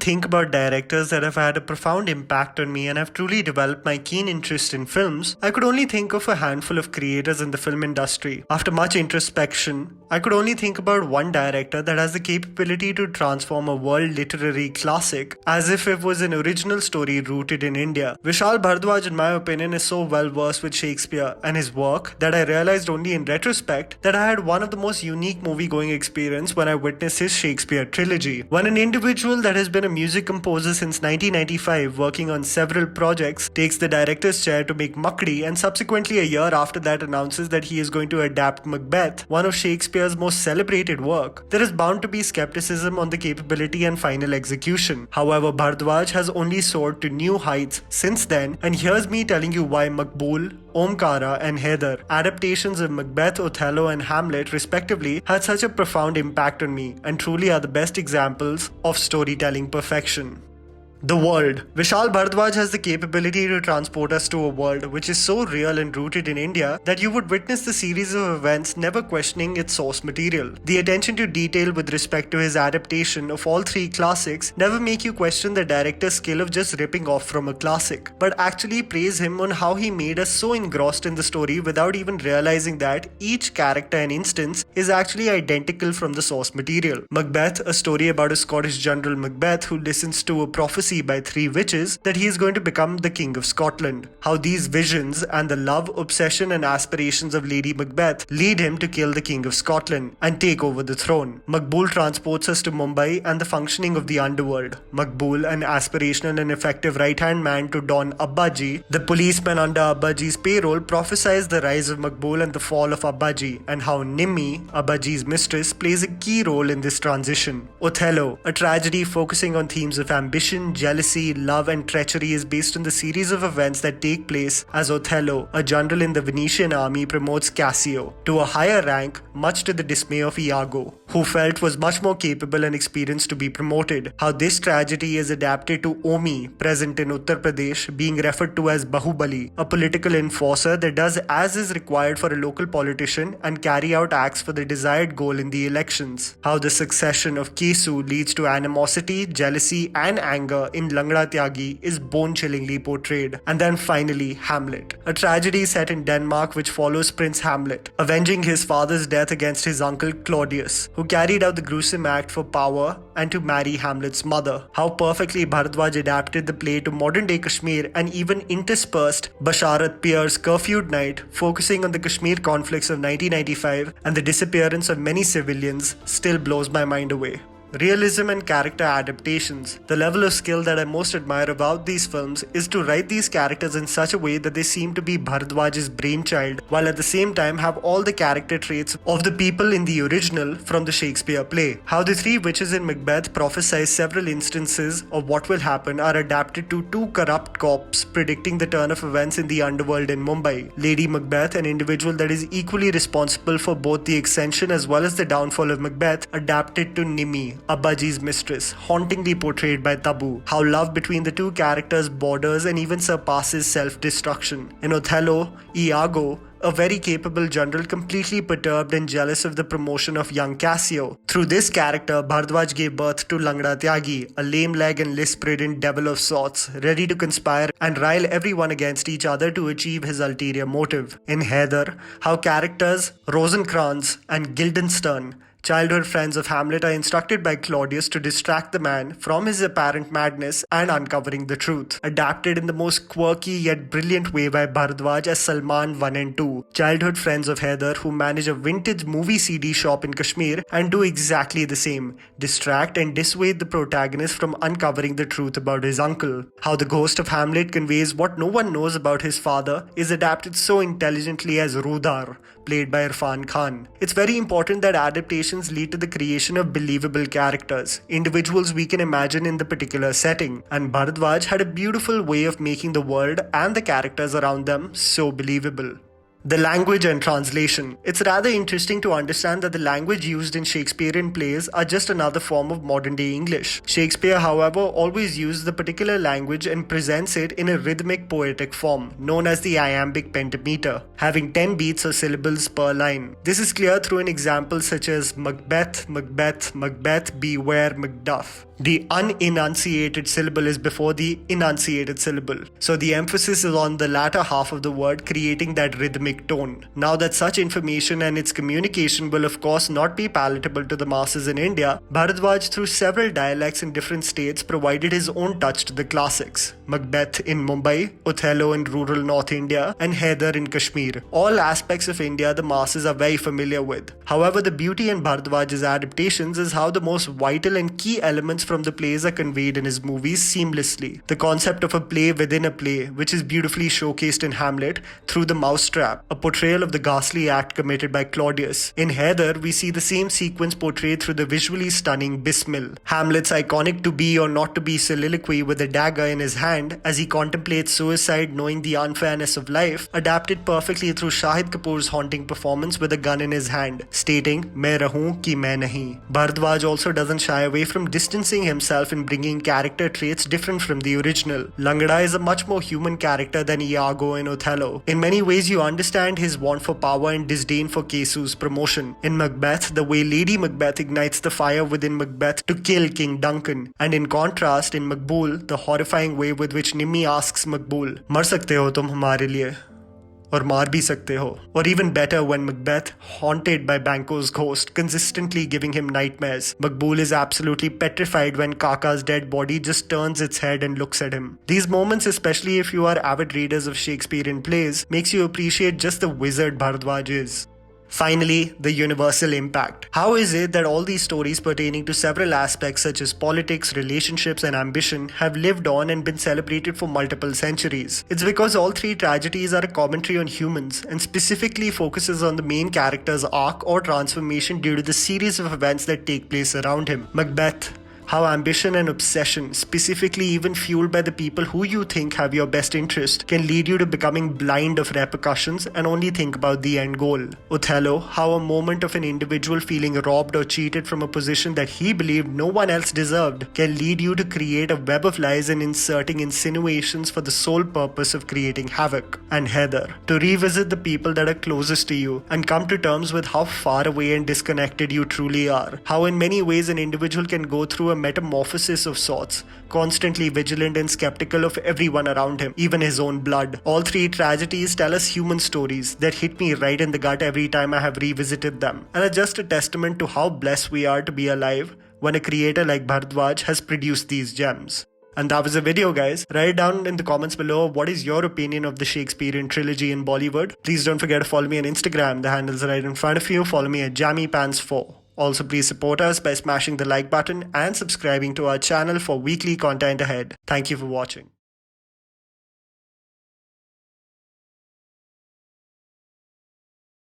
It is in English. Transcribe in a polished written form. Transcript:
think about directors that have had a profound impact on me and have truly developed my keen interest in films, I could only think of a handful of creators in the film industry. After much introspection, I could only think about one director that has the capability to transform a world literary classic as if it was an original story rooted in India. Vishal Bhardwaj, in my opinion, is so well versed with Shakespeare and his work that I realized only in retrospect that I had one of the most unique movie-going experience when I witnessed his Shakespeare trilogy. When an individual that has been a music composer since 1995, working on several projects, takes the director's chair to make Maqbool and subsequently a year after that announces that he is going to adapt Macbeth, one of Shakespeare's most celebrated work, there is bound to be skepticism on the capability and final execution. However, Bhardwaj has only soared to new heights since then, and here's me telling you why Maqbool, Omkara and Haider, adaptations of Macbeth, Othello and Hamlet respectively, had such a profound impact on me and truly are the best examples of storytelling perfection. The world. Vishal Bhardwaj has the capability to transport us to a world which is so real and rooted in India that you would witness the series of events never questioning its source material. The attention to detail with respect to his adaptation of all three classics never make you question the director's skill of just ripping off from a classic, but actually praise him on how he made us so engrossed in the story without even realizing that each character and instance is actually identical from the source material. Macbeth, a story about a Scottish general Macbeth who listens to a prophecy by three witches that he is going to become the King of Scotland. How these visions and the love, obsession and aspirations of Lady Macbeth lead him to kill the King of Scotland and take over the throne. Maqbool transports us to Mumbai and the functioning of the underworld. Maqbool, an aspirational and effective right-hand man to Don Abbaji, the policeman under Abbaji's payroll, prophesies the rise of Maqbool and the fall of Abbaji, and how Nimmi, Abbaji's mistress, plays a key role in this transition. Othello, a tragedy focusing on themes of ambition, jealousy, love and treachery, is based on the series of events that take place as Othello, a general in the Venetian army, promotes Cassio to a higher rank, much to the dismay of Iago, who felt was much more capable and experienced to be promoted. How this tragedy is adapted to Omi, present in Uttar Pradesh, being referred to as Bahubali, a political enforcer that does as is required for a local politician and carry out acts for the desired goal in the elections. How the succession of Kesu leads to animosity, jealousy and anger in Langda Tyagi is bone-chillingly portrayed. And then finally, Hamlet, a tragedy set in Denmark which follows Prince Hamlet, avenging his father's death against his uncle Claudius, who carried out the gruesome act for power and to marry Hamlet's mother. How perfectly Bhardwaj adapted the play to modern-day Kashmir and even interspersed Basharat Pier's Curfewed Night, focusing on the Kashmir conflicts of 1995 and the disappearance of many civilians, still blows my mind away. Realism and character adaptations. The level of skill that I most admire about these films is to write these characters in such a way that they seem to be Bhardwaj's brainchild, while at the same time have all the character traits of the people in the original from the Shakespeare play. How the three witches in Macbeth prophesy several instances of what will happen are adapted to two corrupt cops predicting the turn of events in the underworld in Mumbai. Lady Macbeth, an individual that is equally responsible for both the ascension as well as the downfall of Macbeth, adapted to Nimmi, Abbaji's mistress, hauntingly portrayed by Tabu. How love between the two characters borders and even surpasses self-destruction. In Othello, Iago, a very capable general, completely perturbed and jealous of the promotion of young Cassio. Through this character, Bhardwaj gave birth to Langda Tyagi, a lame leg and lisp-ridden devil of sorts, ready to conspire and rile everyone against each other to achieve his ulterior motive. In Haider, how characters Rosencrantz and Guildenstern, childhood friends of Hamlet, are instructed by Claudius to distract the man from his apparent madness and uncovering the truth. Adapted in the most quirky yet brilliant way by Bhardwaj as Salman 1 and 2, childhood friends of Haider who manage a vintage movie CD shop in Kashmir and do exactly the same, distract and dissuade the protagonist from uncovering the truth about his uncle. How the ghost of Hamlet conveys what no one knows about his father is adapted so intelligently as Rudar, played by Irfan Khan. It's very important that adaptations lead to the creation of believable characters, individuals we can imagine in the particular setting, and Bhardwaj had a beautiful way of making the world and the characters around them so believable. The language and translation. It's rather interesting to understand that the language used in Shakespearean plays are just another form of modern-day English. Shakespeare, however, always uses the particular language and presents it in a rhythmic poetic form, known as the iambic pentameter, having 10 beats or syllables per line. This is clear through an example such as Macbeth, Macbeth, Macbeth, beware Macduff. The unenunciated syllable is before the enunciated syllable. So the emphasis is on the latter half of the word, creating that rhythmic tone. Now that such information and its communication will of course not be palatable to the masses in India, Bharadwaj through several dialects in different states provided his own touch to the classics. Macbeth in Mumbai, Othello in rural North India, and Haider in Kashmir. All aspects of India the masses are very familiar with. However, the beauty in Bharadwaj's adaptations is how the most vital and key elements from the plays are conveyed in his movies seamlessly. The concept of a play within a play, which is beautifully showcased in Hamlet through the mousetrap, a portrayal of the ghastly act committed by Claudius. In Haider, we see the same sequence portrayed through the visually stunning Bismil. Hamlet's iconic to be or not to be soliloquy with a dagger in his hand as he contemplates suicide knowing the unfairness of life, adapted perfectly through Shahid Kapoor's haunting performance with a gun in his hand, stating, "Main rahun ki main nahi." Bharadwaj also doesn't shy away from distancing himself in bringing character traits different from the original. Langada is a much more human character than Iago in Othello. In many ways, you understand his want for power and disdain for Kesu's promotion. In Macbeth, the way Lady Macbeth ignites the fire within Macbeth to kill King Duncan. And in contrast, in Maqbool, the horrifying way with which Nimmi asks Maqbool, "Mar sakte ho tum hamare liye?" Or maar bhi sakte ho. Or even better, when Macbeth, haunted by Banquo's ghost, consistently giving him nightmares. Maqbool is absolutely petrified when Kaka's dead body just turns its head and looks at him. These moments, especially if you are avid readers of Shakespearean plays, makes you appreciate just the wizard Bharadwaj is. Finally, the universal impact. How is it that all these stories pertaining to several aspects such as politics, relationships, and ambition have lived on and been celebrated for multiple centuries? It's because all three tragedies are a commentary on humans and specifically focuses on the main character's arc or transformation due to the series of events that take place around him. Macbeth. How ambition and obsession, specifically even fueled by the people who you think have your best interest, can lead you to becoming blind of repercussions and only think about the end goal. Othello, how a moment of an individual feeling robbed or cheated from a position that he believed no one else deserved can lead you to create a web of lies and inserting insinuations for the sole purpose of creating havoc. And Haider, to revisit the people that are closest to you and come to terms with how far away and disconnected you truly are. How in many ways an individual can go through a metamorphosis of sorts, constantly vigilant and skeptical of everyone around him, even his own blood. All three tragedies tell us human stories that hit me right in the gut every time I have revisited them, and are just a testament to how blessed we are to be alive when a creator like Bharadwaj has produced these gems. And that was the video, guys. Write down in the comments below what is your opinion of the Shakespearean trilogy in Bollywood. Please don't forget to follow me on Instagram. The handle is right in front of you. Follow me at JammyPants4. Also, please support us by smashing the like button and subscribing to our channel for weekly content ahead. Thank you for watching.